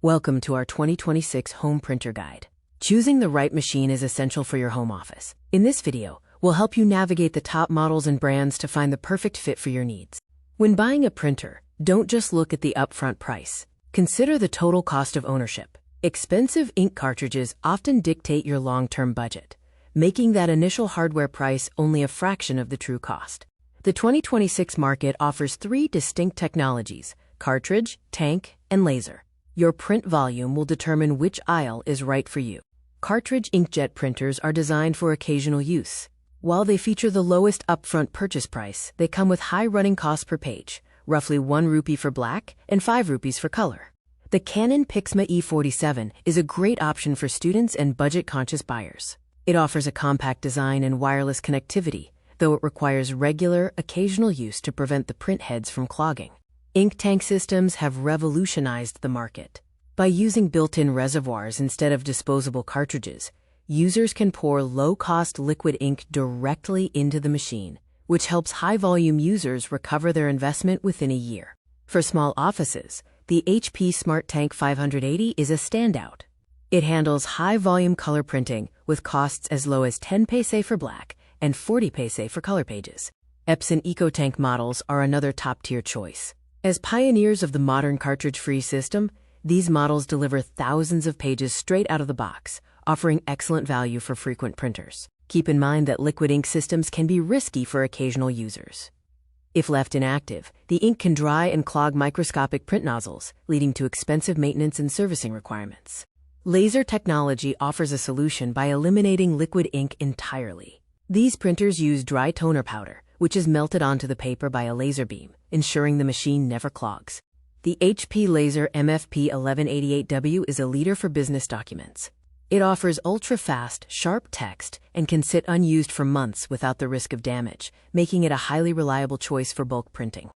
Welcome to our 2026 Home Printer Guide. Choosing the right machine is essential for your home office. In this video, we'll help you navigate the top models and brands to find the perfect fit for your needs. When buying a printer, don't just look at the upfront price. Consider the total cost of ownership. Expensive ink cartridges often dictate your long-term budget, making that initial hardware price only a fraction of the true cost. The 2026 market offers three distinct technologies: cartridge, tank, and laser. Your print volume will determine which aisle is right for you. Cartridge inkjet printers are designed for occasional use. While they feature the lowest upfront purchase price, they come with high running costs per page, roughly 1 rupee for black and 5 rupees for color. The Canon PIXMA E470 is a great option for students and budget-conscious buyers. It offers a compact design and wireless connectivity, though it requires regular, occasional use to prevent the print heads from clogging. EcoTank systems have revolutionized the market. By using built-in reservoirs instead of disposable cartridges, users can pour low-cost liquid ink directly into the machine, which helps high-volume users recover their investment within a year. For small offices, the HP SmartTank 580 is a standout. It handles high-volume color printing with costs as low as 10 paise for black and 40 paise for color pages. Epson EcoTank models are another top-tier choice. As pioneers of the modern cartridge-free system, these models deliver thousands of pages straight out of the box, offering excellent value for frequent printers. Keep in mind that liquid ink systems can be risky for occasional users. If left inactive, the ink can dry and clog microscopic print nozzles, leading to expensive maintenance and servicing requirements. Laser technology offers a solution by eliminating liquid ink entirely. These printers use dry toner powder, which is melted onto the paper by a laser beam, ensuring the machine never clogs. The HP Laser MFP 1188W is a leader for business documents. It offers ultra-fast, sharp text and can sit unused for months without the risk of damage, making it a highly reliable choice for bulk printing.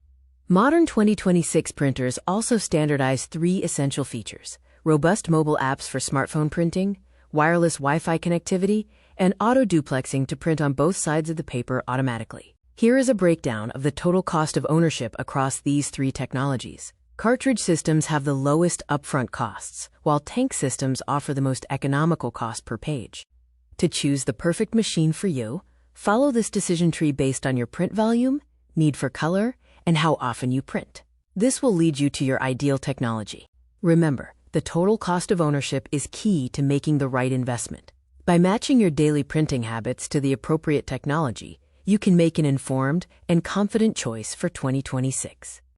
Modern 2026 printers also standardize 3 essential features: robust mobile apps for smartphone printing, wireless Wi-Fi connectivity, and auto-duplexing to print on both sides of the paper automatically. Here is a breakdown of the total cost of ownership across these 3 technologies. Cartridge systems have the lowest upfront costs, while tank systems offer the most economical cost per page. To choose the perfect machine for you, follow this decision tree based on your print volume, need for color, and how often you print. This will lead you to your ideal technology. Remember, the total cost of ownership is key to making the right investment. By matching your daily printing habits to the appropriate technology, you can make an informed and confident choice for 2026.